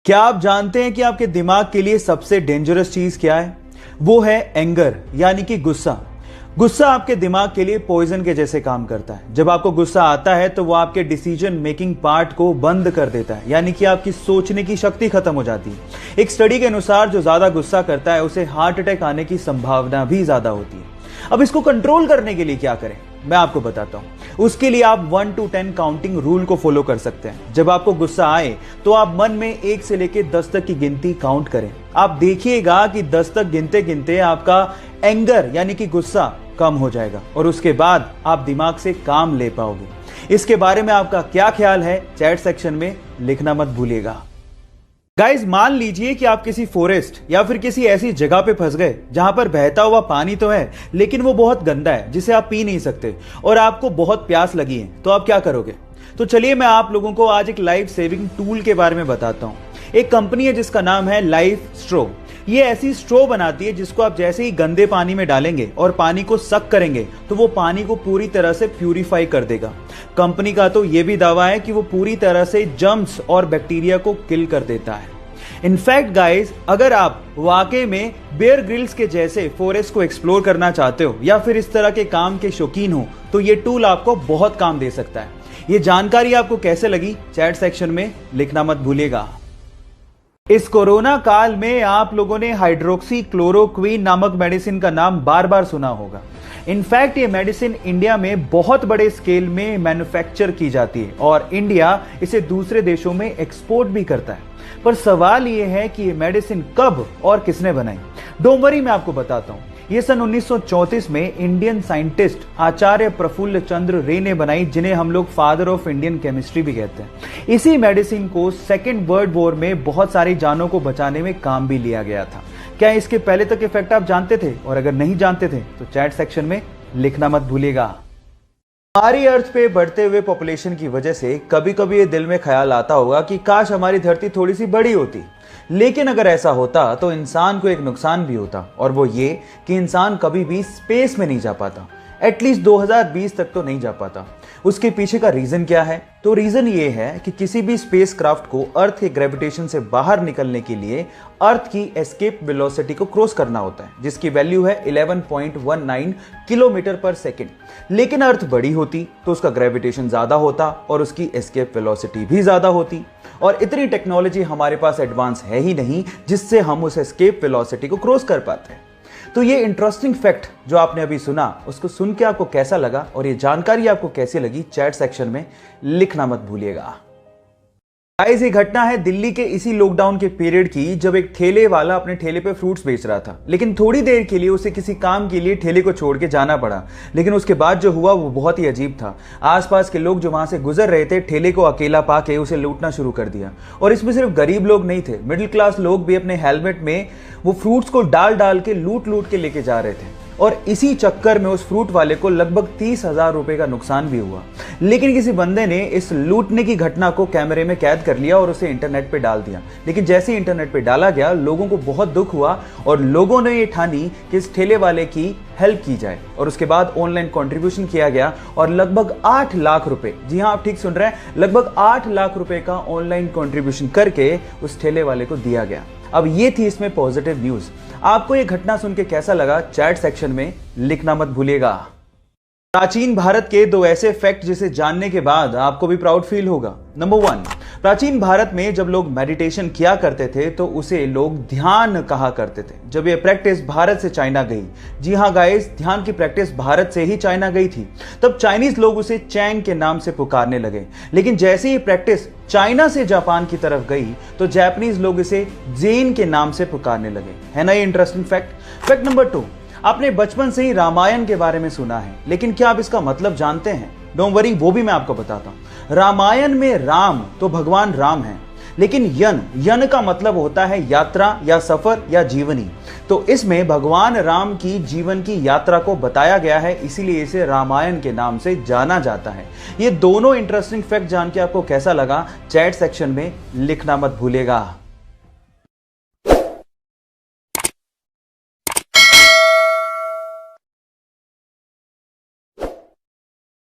क्या आप जानते हैं कि आपके दिमाग के लिए सबसे डेंजरस चीज क्या है? वो है एंगर, यानी कि गुस्सा। गुस्सा आपके दिमाग के लिए पॉइजन के जैसे काम करता है। जब आपको गुस्सा आता है तो वो आपके डिसीजन मेकिंग पार्ट को बंद कर देता है, यानी कि आपकी सोचने की शक्ति खत्म हो जाती है। एक स्टडी के अनुसार जो ज्यादा गुस्सा करता है उसे हार्ट अटैक आने की संभावना भी ज्यादा होती है। अब इसको कंट्रोल करने के लिए क्या करें, मैं आपको बताता हूं। उसके लिए आप 1 to 10 काउंटिंग रूल को फॉलो कर सकते हैं। जब आपको गुस्सा आए तो आप मन में 1 से लेकर 10 तक की गिनती काउंट करें। आप देखिएगा कि 10 तक गिनते गिनते आपका एंगर यानी कि गुस्सा कम हो जाएगा और उसके बाद आप दिमाग से काम ले पाओगे। इसके बारे में आपका क्या ख्याल है, चैट सेक्शन में लिखना मत भूलिएगा। गाइज, मान लीजिए कि आप किसी फॉरेस्ट या फिर किसी ऐसी जगह पे फंस गए जहां पर बहता हुआ पानी तो है लेकिन वो बहुत गंदा है, जिसे आप पी नहीं सकते, और आपको बहुत प्यास लगी है, तो आप क्या करोगे? तो चलिए मैं आप लोगों को आज एक लाइफ सेविंग टूल के बारे में बताता हूं। एक कंपनी है जिसका नाम है लाइफ स्ट्रो। ये ऐसी स्ट्रो बनाती है जिसको आप जैसे ही गंदे पानी में डालेंगे और पानी को सक करेंगे तो वो पानी को पूरी तरह से प्यूरिफाई कर देगा। कंपनी का तो ये भी दावा है कि वो पूरी तरह से जर्म्स और बैक्टीरिया को किल कर देता है। इनफैक्ट गाइस, अगर आप वाकई में बेयर ग्रिल्स के जैसे फॉरेस्ट को एक्सप्लोर करना चाहते हो या फिर इस तरह के काम के शौकीन हो तो ये टूल आपको बहुत काम दे सकता है। ये जानकारी आपको कैसे लगी, चैट सेक्शन में लिखना मत भूलिएगा। इस कोरोना काल में आप लोगों ने हाइड्रोक्सी क्लोरोक्वीन नामक मेडिसिन का नाम बार बार सुना होगा। इनफैक्ट ये मेडिसिन इंडिया में बहुत बड़े स्केल में मैन्युफैक्चर की जाती है और इंडिया इसे दूसरे देशों में एक्सपोर्ट भी करता है। पर सवाल ये है कि ये मेडिसिन कब और किसने बनाई? डोंट वरी, मैं आपको बताता हूं। ये सन 1934 में इंडियन साइंटिस्ट आचार्य प्रफुल्ल चंद्र रे ने बनाई, जिन्हें हम लोग फादर ऑफ इंडियन केमिस्ट्री भी कहते हैं। इसी मेडिसिन को सेकेंड वर्ल्ड वॉर में बहुत सारी जानों को बचाने में काम भी लिया गया था। क्या इसके पहले तक इफेक्ट आप जानते थे? और अगर नहीं जानते थे तो चैट सेक्शन में लिखना मत भूलिएगा। हमारी अर्थ पे बढ़ते हुए पॉपुलेशन की वजह से कभी कभी ये दिल में ख्याल आता होगा कि काश हमारी धरती थोड़ी सी बड़ी होती। लेकिन अगर ऐसा होता तो इंसान को एक नुकसान भी होता, और वो ये कि इंसान कभी भी स्पेस में नहीं जा पाता। एटलीस्ट 2020 तक तो नहीं जा पाता। उसके पीछे का रीजन क्या है? तो रीजन ये है कि किसी भी स्पेस क्राफ्ट को अर्थ के ग्रेविटेशन से बाहर निकलने के लिए अर्थ की एस्केप वेलोसिटी को क्रॉस करना होता है, जिसकी वैल्यू है 11.19 किलोमीटर पर सेकेंड। लेकिन अर्थ बड़ी होती तो उसका ग्रेविटेशन ज्यादा होता और उसकी एस्केप वेलोसिटी भी ज्यादा होती, और इतनी टेक्नोलॉजी हमारे पास एडवांस है ही नहीं जिससे हम उस एस्केप वेलोसिटी को क्रॉस कर पाते हैं। तो ये इंटरेस्टिंग फैक्ट जो आपने अभी सुना, उसको सुन के आपको कैसा लगा और ये जानकारी आपको कैसी लगी, चैट सेक्शन में लिखना मत भूलिएगा। गाइस, ये घटना है दिल्ली के इसी लॉकडाउन के पीरियड की, जब एक ठेले वाला अपने ठेले पे फ्रूट्स बेच रहा था। लेकिन थोड़ी देर के लिए उसे किसी काम के लिए ठेले को छोड़ के जाना पड़ा। लेकिन उसके बाद जो हुआ वो बहुत ही अजीब था। आसपास के लोग जो वहां से गुजर रहे थे, ठेले को अकेला पाके उसे लूटना शुरू कर दिया। और इसमें सिर्फ गरीब लोग नहीं थे, मिडिल क्लास लोग भी अपने हेलमेट में वो फ्रूट्स को डाल डाल के लूट के लेके जा रहे थे। और इसी चक्कर में उस फ्रूट वाले को लगभग 30,000 रुपए का नुकसान भी हुआ। लेकिन किसी बंदे ने इस लूटने की घटना को कैमरे में कैद कर लिया और उसे इंटरनेट पे डाल दिया। लेकिन जैसे ही इंटरनेट पे डाला गया, लोगों को बहुत दुख हुआ और लोगों ने ये ठानी कि इस ठेले वाले की हेल्प की जाए। और उसके बाद ऑनलाइन कंट्रीब्यूशन किया गया और लगभग 8 लाख रुपए, जी हाँ आप ठीक सुन रहे हैं, लगभग 8 लाख रुपए का ऑनलाइन कंट्रीब्यूशन करके उस ठेले वाले को दिया गया। अब ये थी इसमें पॉजिटिव न्यूज। आपको ये घटना सुन के कैसा लगा, चैट सेक्शन में लिखना मत भूलिएगा। प्राचीन भारत के 2 ऐसे फैक्ट जिसे जानने के बाद आपको भी प्राउड फील होगा। नंबर 1, प्राचीन भारत में जब लोग मेडिटेशन किया करते थे तो उसे लोग ध्यान कहा करते थे। जब ये प्रैक्टिस भारत से चाइना गई, जी हाँ गाइस, ध्यान की प्रैक्टिस भारत से ही चाइना गई थी, तब चाइनीज लोग उसे चैंग के नाम से पुकारने लगे। लेकिन जैसे ही प्रैक्टिस चाइना से जापान की तरफ गई तो जापानीज लोग इसे जेन के नाम से पुकारने लगे। है ना ये इंटरेस्टिंग फैक्ट। फैक्ट नंबर 2, आपने बचपन से ही रामायण के बारे में सुना है, लेकिन क्या आप इसका मतलब जानते हैं? डोंट वरी, वो भी मैं आपको बताता हूं। रामायण में राम तो भगवान राम है, लेकिन यन का मतलब होता है यात्रा या सफर या जीवनी। तो इसमें भगवान राम की जीवन की यात्रा को बताया गया है, इसीलिए इसे रामायण के नाम से जाना जाता है। ये दोनों इंटरेस्टिंग फैक्ट जान के आपको कैसा लगा, चैट सेक्शन में लिखना मत भूलिएगा।